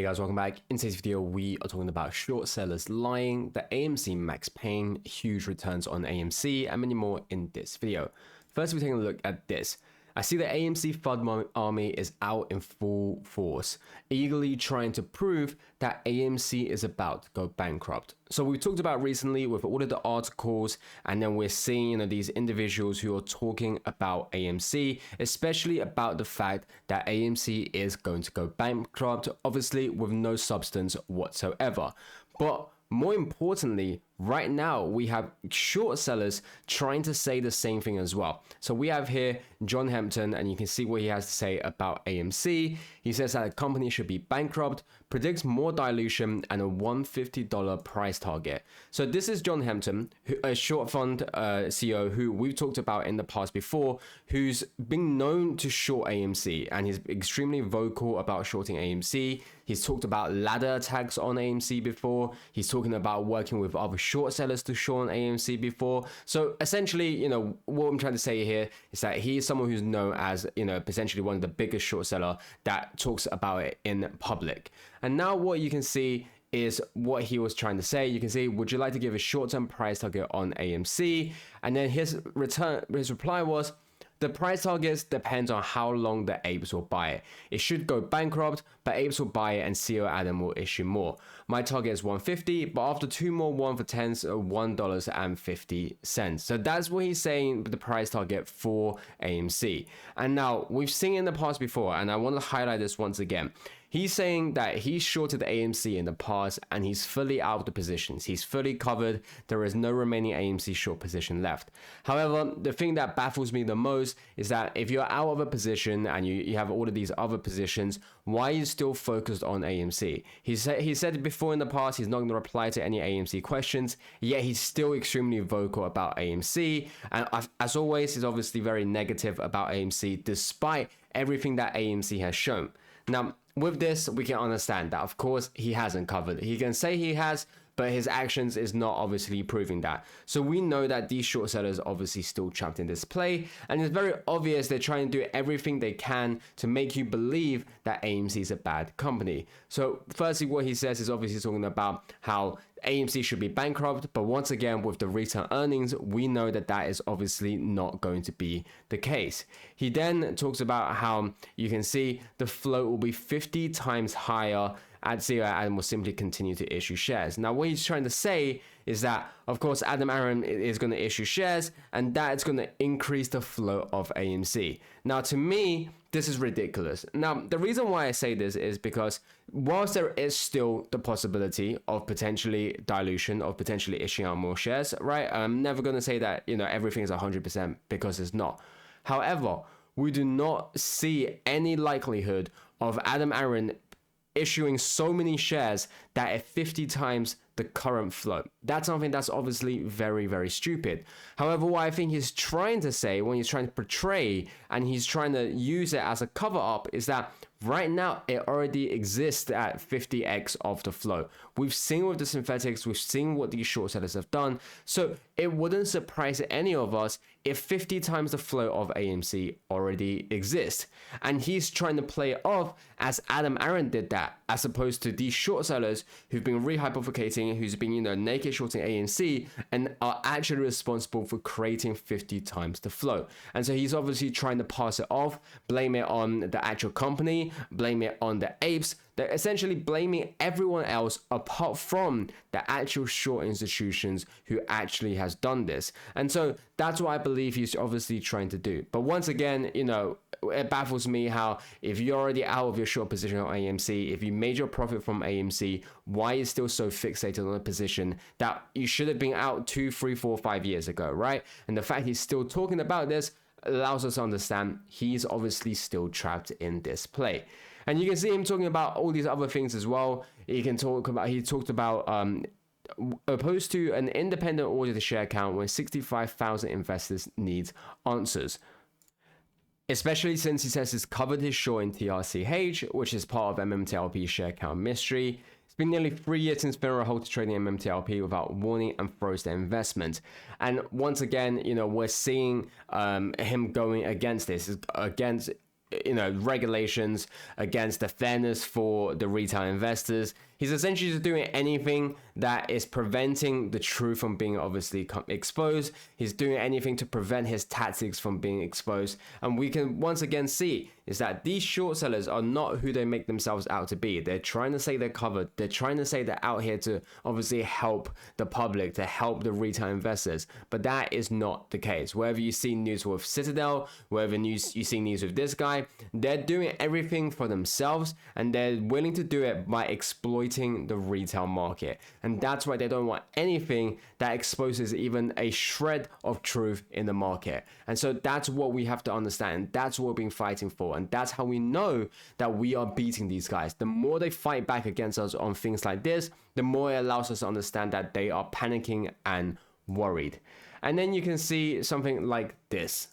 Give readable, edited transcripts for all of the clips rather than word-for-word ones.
Guys, welcome back. In today's video, we are talking about short sellers lying, the AMC max pain, huge returns on AMC, and many more in this video. First, we're taking a look at this. I see the AMC FTD army is out in full force, eagerly trying to prove that AMC is about to go bankrupt. So we talked about recently with all of the articles, and then we're seeing these individuals who are talking about AMC, especially about the fact that AMC is going to go bankrupt, obviously with no substance whatsoever. But more importantly, right now we have short sellers trying to say the same thing as well. So we have here John Hampton, and you can see what he has to say about AMC. He says that the company should be bankrupt, predicts more dilution, and a $150 price target. So this is John Hampton, a short fund CEO who we've talked about in the past before, who's been known to short AMC, and he's extremely vocal about shorting AMC. He's talked about ladder attacks on AMC before. He's talking about working with other short sellers to short on AMC before. So essentially, what I'm trying to say here is that he is someone who's known as, potentially one of the biggest short seller that talks about it in public. And now what you can see is what he was trying to say. You can see, would you like to give a short-term price target on AMC? And then his reply was, the price targets depends on how long the apes will buy it. It should go bankrupt, but apes will buy it and CEO Adam will issue more. My target is $150, but after two more 1 for 10s, $1.50. So that's what he's saying, the price target for AMC. And now we've seen in the past before, and I want to highlight this once again. He's saying that he shorted the AMC in the past and he's fully out of the positions. He's fully covered. There is no remaining AMC short position left. However, the thing that baffles me the most is that if you're out of a position and you have all of these other positions, why are you still focused on AMC? He said before in the past he's not going to reply to any AMC questions, yet he's still extremely vocal about AMC. And as always, he's obviously very negative about AMC despite everything that AMC has shown. Now, with this, we can understand that, of course, he hasn't covered. He can say he has, but his actions is not obviously proving that. So we know that these short sellers are obviously still trapped in this play, and it's very obvious they're trying to do everything they can to make you believe that AMC is a bad company. So firstly, what he says is obviously talking about how AMC should be bankrupt, but once again, with the retail earnings, we know that that is obviously not going to be the case. He then talks about how you can see the float will be 50 times higher at CEO Adam will simply continue to issue shares. Now, what he's trying to say is that, of course, Adam Aaron is going to issue shares, and that's going to increase the flow of AMC. Now, to me, this is ridiculous. Now, the reason why I say this is because whilst there is still the possibility of potentially dilution, of potentially issuing out more shares, right? I'm never going to say that, everything is 100% because it's not. However, we do not see any likelihood of Adam Aaron issuing so many shares that at 50 times the current float. That's something that's obviously very, very stupid. However, what I think he's trying to say when he's trying to portray and he's trying to use it as a cover up is that right now it already exists at 50x of the float. We've seen with the synthetics, we've seen what these short sellers have done. So it wouldn't surprise any of us if 50 times the float of AMC already exists. And he's trying to play it off as Adam Aaron did that, as opposed to these short sellers who've been rehypothecating, who's been, naked shorting AMC and are actually responsible for creating 50 times the float. And so he's obviously trying to pass it off, blame it on the actual company, blame it on the apes. They're essentially blaming everyone else apart from the actual short institutions who actually has done this. And so that's what I believe he's obviously trying to do. But once again, it baffles me how if you're already out of your short position on AMC, if you made your profit from AMC, why are you still so fixated on a position that you should have been out 2, 3, 4, 5 years ago, right? And the fact he's still talking about this allows us to understand he's obviously still trapped in this play. And you can see him talking about all these other things as well. He talked about opposed to an independent auditor share count when 65,000 investors needs answers. Especially since he says he's covered his short in TRCH, which is part of MMTLP's share count mystery. It's been nearly 3 years since FINRA halted trading MMTLP without warning and froze their investment. And once again, we're seeing him going against this, against regulations, against the fairness for the retail investors. He's essentially just doing anything that is preventing the truth from being obviously exposed. He's doing anything to prevent his tactics from being exposed. And we can once again see is that these short sellers are not who they make themselves out to be. They're trying to say they're covered. They're trying to say they're out here to obviously help the public, to help the retail investors. But that is not the case. Wherever you see news with Citadel, wherever you see news with this guy, they're doing everything for themselves, and they're willing to do it by exploiting the retail market. And that's why they don't want anything that exposes even a shred of truth in the market. And so that's what we have to understand. That's what we've been fighting for. And that's how we know that we are beating these guys. The more they fight back against us on things like this, the more it allows us to understand that they are panicking and worried. And then you can see something like this.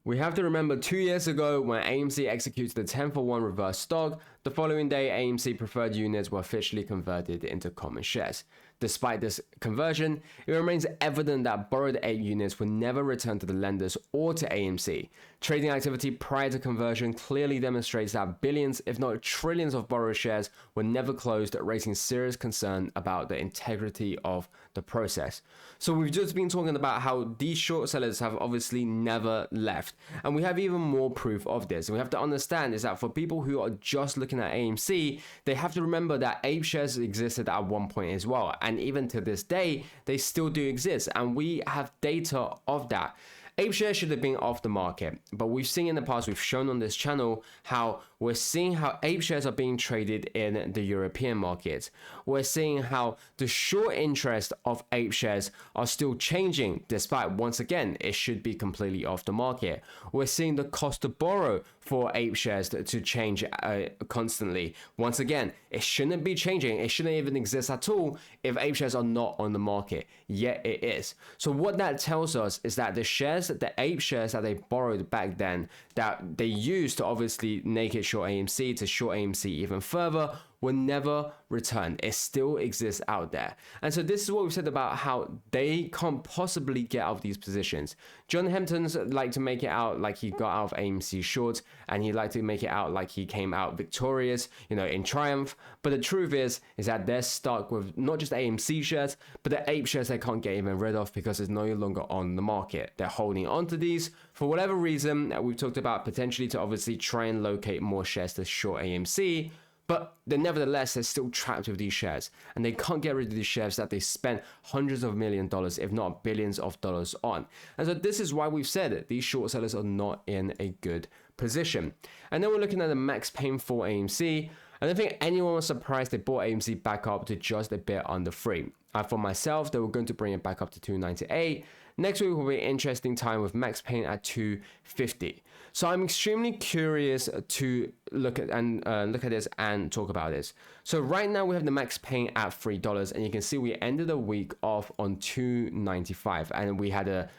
We have to remember 2 years ago when AMC executed the 10-for-1 reverse stock, the following day AMC preferred units were officially converted into common shares. Despite this conversion, it remains evident that borrowed APE units were never returned to the lenders or to AMC. Trading activity prior to conversion clearly demonstrates that billions, if not trillions of borrowed shares were never closed, raising serious concern about the integrity of the process. So we've just been talking about how these short sellers have obviously never left. And we have even more proof of this. And we have to understand is that for people who are just looking at AMC, they have to remember that APE shares existed at one point as well. And even to this day, they still do exist. And we have data of that. APE shares should have been off the market, but we've seen in the past, we've shown on this channel how we're seeing how APE shares are being traded in the European market. We're seeing how the short interest of APE shares are still changing, despite once again, it should be completely off the market. We're seeing the cost to borrow for APE shares to change constantly. Once again, it shouldn't be changing. It shouldn't even exist at all if APE shares are not on the market, yet it is. So what that tells us is that the shares, the APE shares that they borrowed back then, that they used to obviously naked short AMC, to short AMC even further, will never return. It still exists out there. And so this is what we've said about how they can't possibly get out of these positions. John Hampton's like to make it out like he got out of AMC short, and he'd like to make it out like he came out victorious, in triumph. But the truth is that they're stuck with not just AMC shares, but the APE shares they can't get even rid of because it's no longer on the market. They're holding on to these for whatever reason that we've talked about, potentially to obviously try and locate more shares to short AMC. But nevertheless, they're still trapped with these shares, and they can't get rid of these shares that they spent hundreds of millions of dollars, if not billions of dollars on. And so this is why we've said it. These short sellers are not in a good position. And then we're looking at the max pain for AMC. I don't think anyone was surprised they bought AMC back up to just a bit under 3. For myself, they were going to bring it back up to 298. Next week will be an interesting time with max pain at 250. So I'm extremely curious to look at this and talk about this. So right now we have the max pain at $3, and you can see we ended the week off on 295, and we had a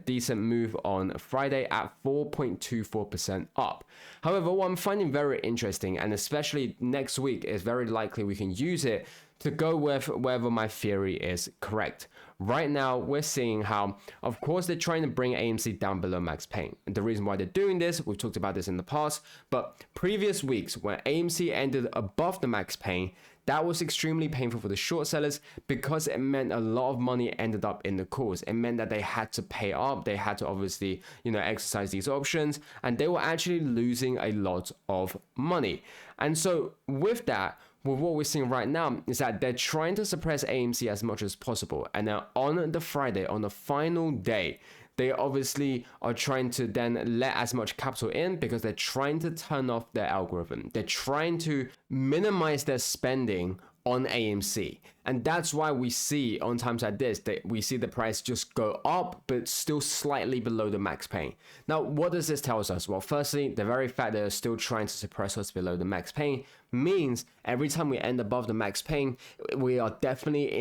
decent move on Friday at 4.24% up. However, what I'm finding very interesting, and especially next week, is very likely we can use it to go with whether my theory is correct. Right now, we're seeing how, of course, they're trying to bring AMC down below max pain. And the reason why they're doing this, we've talked about this in the past, but previous weeks when AMC ended above the max pain, that was extremely painful for the short sellers because it meant a lot of money ended up in the calls. It meant that they had to pay up. They had to obviously, exercise these options, and they were actually losing a lot of money. And so with that, with what we're seeing right now is that they're trying to suppress AMC as much as possible. And now on the Friday, on the final day, they obviously are trying to then let as much capital in because they're trying to turn off their algorithm. They're trying to minimize their spending on AMC. And that's why we see on times like this, that we see the price just go up, but still slightly below the max pain. Now, what does this tell us? Well, firstly, the very fact that they're still trying to suppress us below the max pain means every time we end above the max pain, we are definitely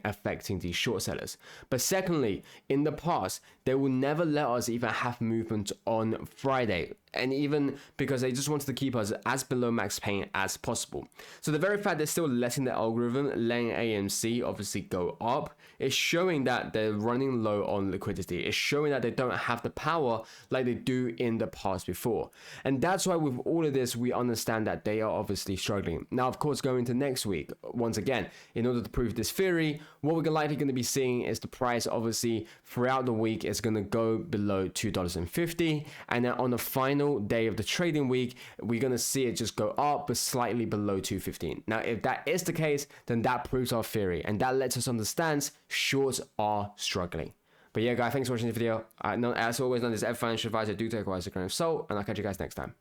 affecting these short sellers. But secondly, in the past, they will never let us even have movement on Friday. And even because they just wanted to keep us as below max pain as possible. So the very fact they're still letting the algorithm, letting AMC obviously go up, it's showing that they're running low on liquidity. It's showing that they don't have the power like they do in the past before. And that's why with all of this, we understand that they are obviously struggling. Now, of course, going to next week, once again, in order to prove this theory, what we're likely going to be seeing is the price obviously throughout the week is going to go below $2.50. And then on the final day of the trading week, we're going to see it just go up, but slightly below $2.15. Now, if that is the case, then that proves our theory. And that lets us understand shorts are struggling. But yeah, guys, thanks for watching this video. As always, known as financial advisor, do take advice with a grain of salt, and I'll catch you guys next time.